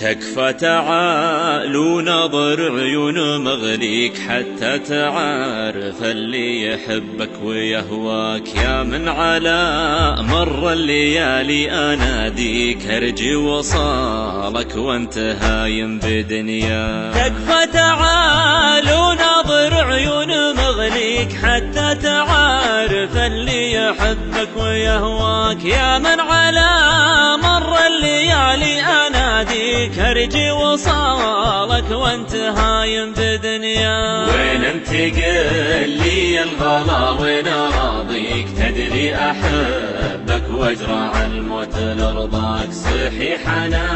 تكفى تعال ونظر عيون مغليك حتى تعرف اللي يحبك ويهواك. يا من على مر الليالي اناديك ارجي وصالك وانت هايم بدنياك. تكفى تعال ونظر عيون مغليك حتى تعرف اللي يحبك ويهواك. يا من على مر الليالي اناديك ارجي وصالك وانت هايم بدنياك. وين انت قل لي الغلا وين اراضيك؟ تدري احبك واجرع الموت لرضاك. صحيح انا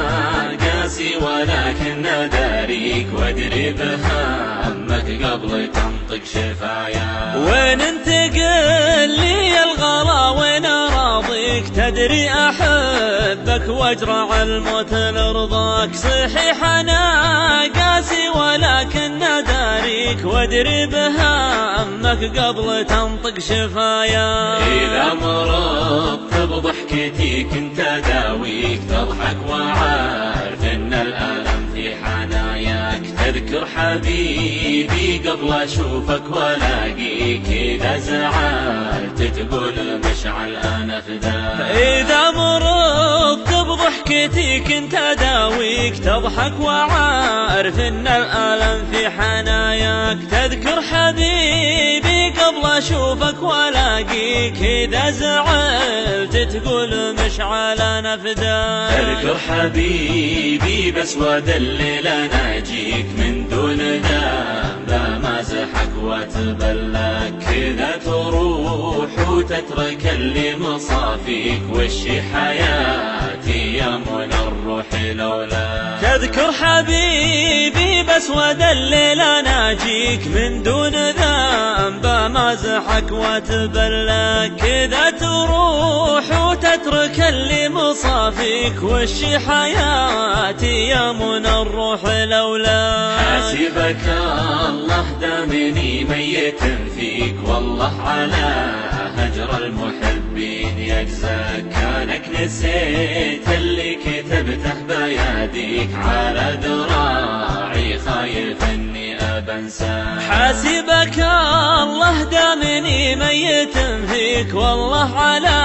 قاسي ولكن داريك وادري بهمك قبل تنطق شفاياك. وين انت قل لي الغلا وين اراضيك؟ تدري احبك واجرع الموت لرضاك. صحيح انا قاسي ولكن داريك وادري بهمك قبل تنطق شفاياك. اذا مرضت بضحكتي كنت اداويك تضحك وعارف ان الالم في حناياك. تذكر حبيبي قبل اشوفك والاقيك. اذا زعلت تقول مشعل انا فداك. اذا مرضت بضحكتي كنت اداويك تضحك وعارف ان الالم في حناياك. تذكر حبيبي قبل اشوفك والاقيك. اذا زعلت تقول مشعل انا فداك. تذكر حبيبي بس وادلل اناجيك من دون ذنب مازحك واتبلاك. كذا تروح وتترك اللي مصافيك وشي حياتي يا من الروح لولاك. تذكر حبيبي بس ودلل اناجيك من دون ذنب مازحك واتبلاك. كذا تروح وتترك اللي مصافيك وشي حياتي يا من الروح لولاك. حاسبك الله دامني ميت فيك والله على هجر المحبين يجزاك. كانك نسيت اللي كتبته بياديك على ذراعي خايف اني ابنساك. حاسبك الله دامني ميت فيك والله على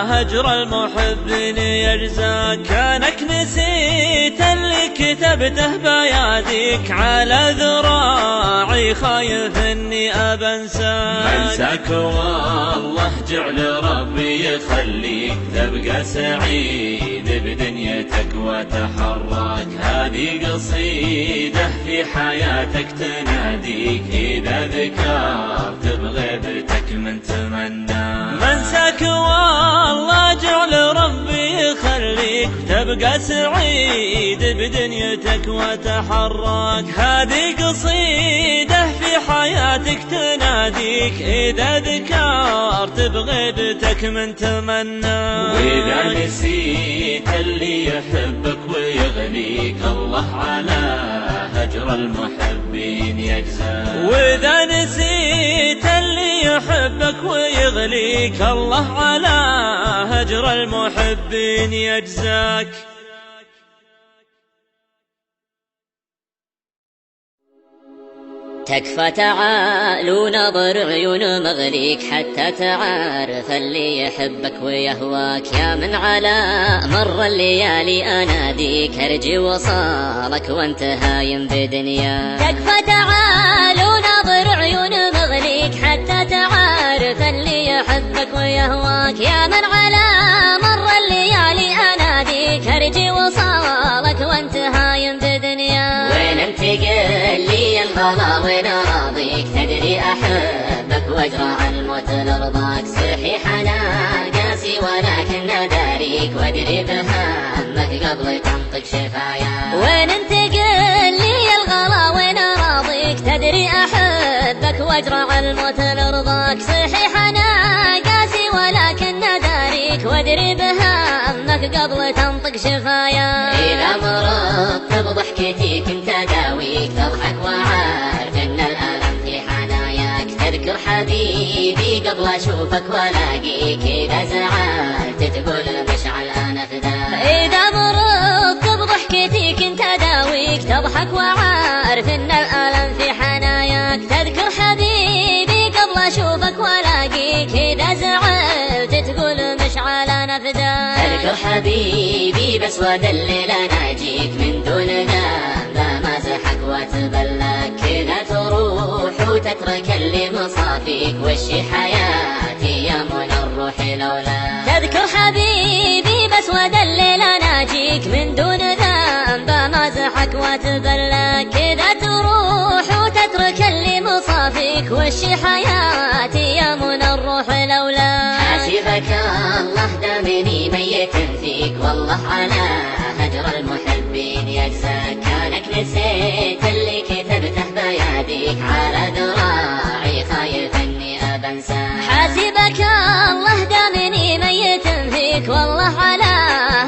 هجر المحبين يجزاك. كانك نسيت اللي كتبته بياديك على ذراعي خايف اني ابنساك. منساك والله جعل ربي يخليك تبقى سعيد بدنيتك وتحرك. هذه قصيدة في حياتك تناديك. إذا ذكرت بغيبتك من تمنى. منساك والله جعل ربي يخليك تبقى سعيد بدنيتك وتحرك. هذه قصيدة في حياتك تناديك. إذا ذكرت بغيبتك من تمنى. وإذا نسيت اللي يحبك ويغنيك الله على هجر المحبين يجزاك. وإذا نسيت اللي يحبك ويغليك الله على هجر المحبين يجزاك. تكفى تعال ونظر عيون مغليك حتى تعرف اللي يحبك ويهواك. يا من على مر الليالي اناديك ارجي وصالك وانت هايم بدنياك. تكفى تعال ونظر عيون مغليك حتى تعرف اللي يحبك ويهواك. يا من على مر الليالي اناديك ارجي وصالك وانت هايم بدنياك. وين انت قل لي الغلا وين اراضيك؟ تدري احبك واجرع الموت لرضاك. صحيح انا قاسي ولكن داريك وادري بهمك قبل تنطق شفاياك. وين انت قل لي الغلا وين اراضيك؟ تدري احبك واجرع الموت لرضاك. صحيح انا قاسي ولكن داريك وادري بهمك قبل تنطق شفاياك. اذا مرضت بضحكتي كنت اداويك تضحك وعارف ان الالم في حناياك. تذكر حبيبي قبل اشوفك والاقيك. اذا زعلت تقول مشعل انا فداك. اذا مرضت بضحكتي كنت روحك وعارف ان الألم في حناياك. تذكر حبيبي قبل اشوفك والاقيك، اذا زعلت تقول مش على نفداك. تذكر حبيبي بس ودلل اناجيك، من دون ذنب ما زحك وتبلاك. كذا تروح وتترك اللي مصافيك، وشي حياتي يا منى الروح لولاك. تذكر حبيبي بس ودلل اناجيك، من دون ذنب ما زحك وتبلاك. كذا تروح وتترك اللي مصافيك، وشي حياتي يا منى الروح لولاك. حاسبك الله دامني ميت فيك، والله على هجر المحبين يجزاك. كانك نسيت اللي كتبته بيديك، على ذراعي خايف اني ابنساك. حاسبك الله دامني ميت فيك، والله على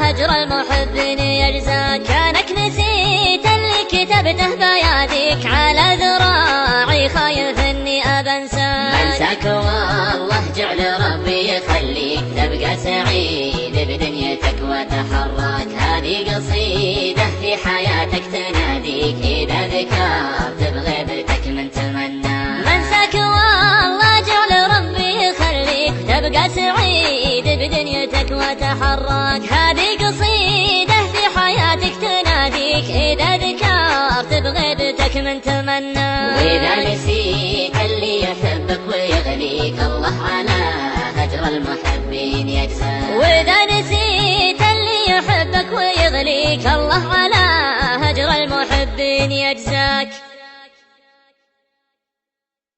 هجر المحبين يجزاك. كانك نسيت اللي كتبته بيديك، على ذراعي خايف اني ابنساك. انساك والله جعل ربي يخليك، تبقى سعيد بدنيتك وتحرك. هذه قصيدة في حياتك تناديك، إذا ذكرت بغيبتك من تمنى. منساك والله جعل ربي يخليك، تبقى سعيد بدنيتك وتحرك. هذه قصيدة في حياتك تناديك، إذا ذكرت بغيبتك من تمنى. وإذا نسيت اللي يحبك ويغليك، الله على هجر المحبين يجزاك. وإذا نسيت اللي يحبك ويغليك، الله على هجر المحبين يجزاك.